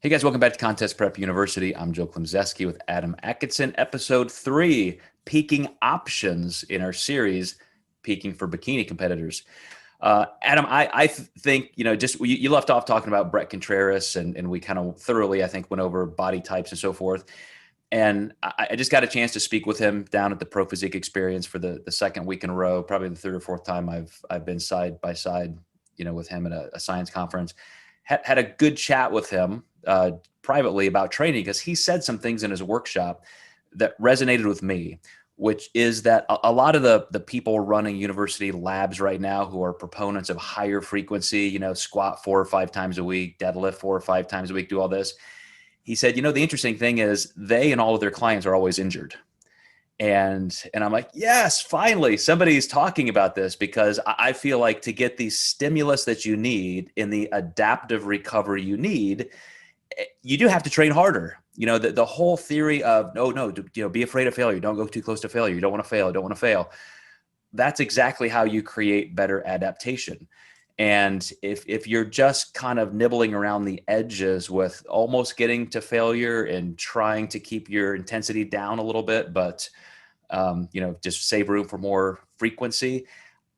Hey guys, welcome back to Contest Prep University. I'm Joe Klemczewski with Adam Atkinson, episode 3, peaking options in our series, Peaking for Bikini Competitors. Adam, I think, just you left off talking about Brett Contreras and we kind of thoroughly, I think, went over body types and so forth. And I just got a chance to speak with him down at the Pro Physique Experience for the second week in a row, probably the third or fourth time I've been side by side, with him at a science conference. Had a good chat with him privately about training because he said some things in his workshop that resonated with me, which is that a lot of the people running university labs right now who are proponents of higher frequency, squat 4 or 5 times a week, deadlift 4 or 5 times a week, do all this. He said, the interesting thing is they and all of their clients are always injured. And I'm like, yes, finally, somebody's talking about this, because I feel like to get the stimulus that you need in the adaptive recovery you need, you do have to train harder. The whole theory of, no, be afraid of failure. Don't go too close to failure. You don't want to fail. Don't want to fail. That's exactly how you create better adaptation. And if you're just kind of nibbling around the edges with almost getting to failure and trying to keep your intensity down a little bit, but just save room for more frequency,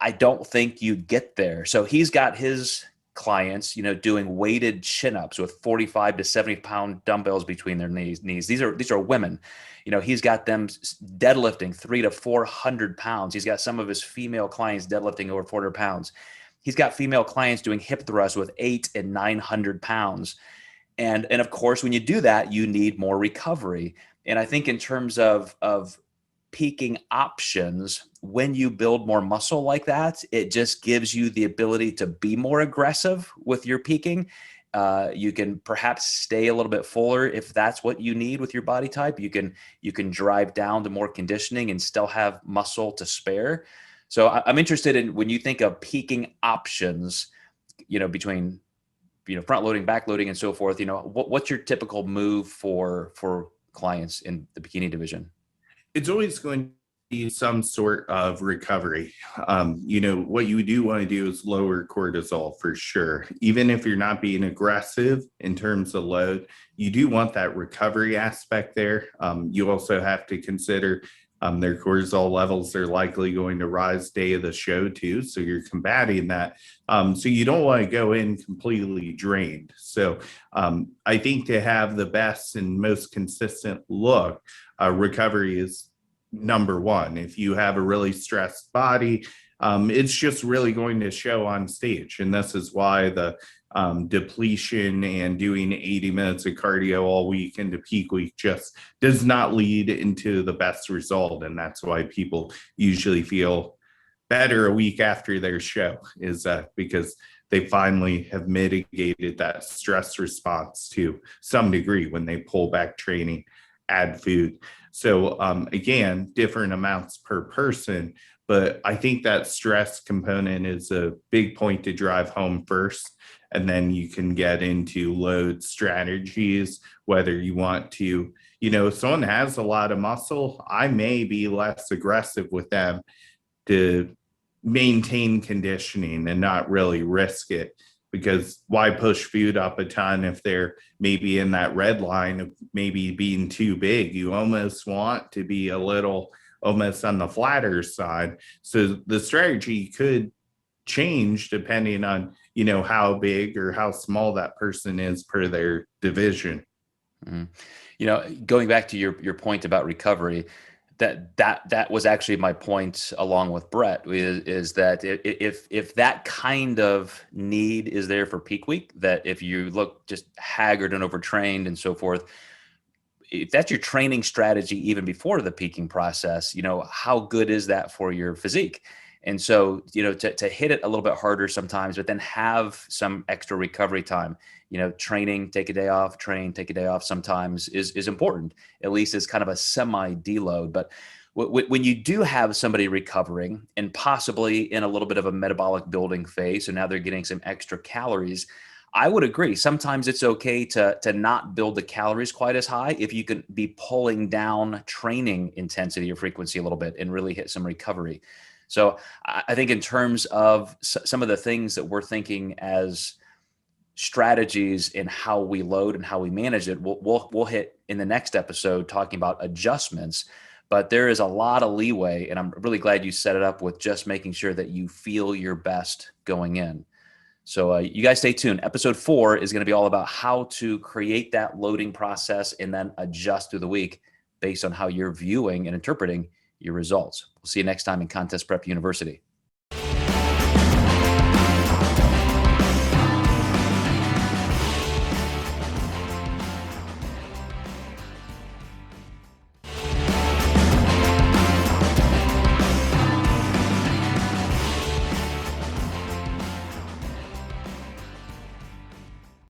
I don't think you get there. So he's got his clients, doing weighted chin-ups with 45 to 70 pound dumbbells between their knees. These are women. He's got them deadlifting 300 to 400 pounds. He's got some of his female clients deadlifting over 400 pounds. He's got female clients doing hip thrusts with 800 and 900 pounds. And of course, when you do that, you need more recovery. And I think in terms of peaking options, when you build more muscle like that, it just gives you the ability to be more aggressive with your peaking. You can perhaps stay a little bit fuller if that's what you need with your body type. You can drive down to more conditioning and still have muscle to spare. So I'm interested in, when you think of peaking options, between front loading, back loading, and so forth. What's your typical move for clients in the bikini division? It's always going to be some sort of recovery. What you do want to do is lower cortisol for sure. Even if you're not being aggressive in terms of load, you do want that recovery aspect there. You also have to consider their cortisol levels are likely going to rise day of the show too. So you're combating that. So you don't want to go in completely drained. So I think to have the best and most consistent look, recovery is number one. If you have a really stressed body, it's just really going to show on stage. And this is why the depletion and doing 80 minutes of cardio all week into peak week just does not lead into the best result. And that's why people usually feel better a week after their show, is because they finally have mitigated that stress response to some degree when they pull back training, add food. So again, different amounts per person, but I think that stress component is a big point to drive home first. And then you can get into load strategies, whether you want to, if someone has a lot of muscle, I may be less aggressive with them to maintain conditioning and not really risk it. Because why push food up a ton if they're maybe in that red line of maybe being too big? You almost want to be a little almost on the flatter side. So the strategy could change depending on, how big or how small that person is per their division. Mm-hmm. Going back to your point about recovery, that was actually my point along with Brett, is that if that kind of need is there for peak week, that if you look just haggard and overtrained and so forth, if that's your training strategy even before the peaking process, how good is that for your physique? And so, to hit it a little bit harder sometimes, but then have some extra recovery time, training, take a day off, train, take a day off sometimes is important, at least as kind of a semi deload. But when you do have somebody recovering and possibly in a little bit of a metabolic building phase, so now they're getting some extra calories, I would agree. Sometimes it's okay to not build the calories quite as high if you can be pulling down training intensity or frequency a little bit and really hit some recovery. So I think in terms of some of the things that we're thinking as strategies in how we load and how we manage it, we'll hit in the next episode talking about adjustments. But there is a lot of leeway, and I'm really glad you set it up with just making sure that you feel your best going in. So you guys stay tuned. Episode 4 is going to be all about how to create that loading process and then adjust through the week based on how you're viewing and interpreting your results. We'll see you next time in Contest Prep University.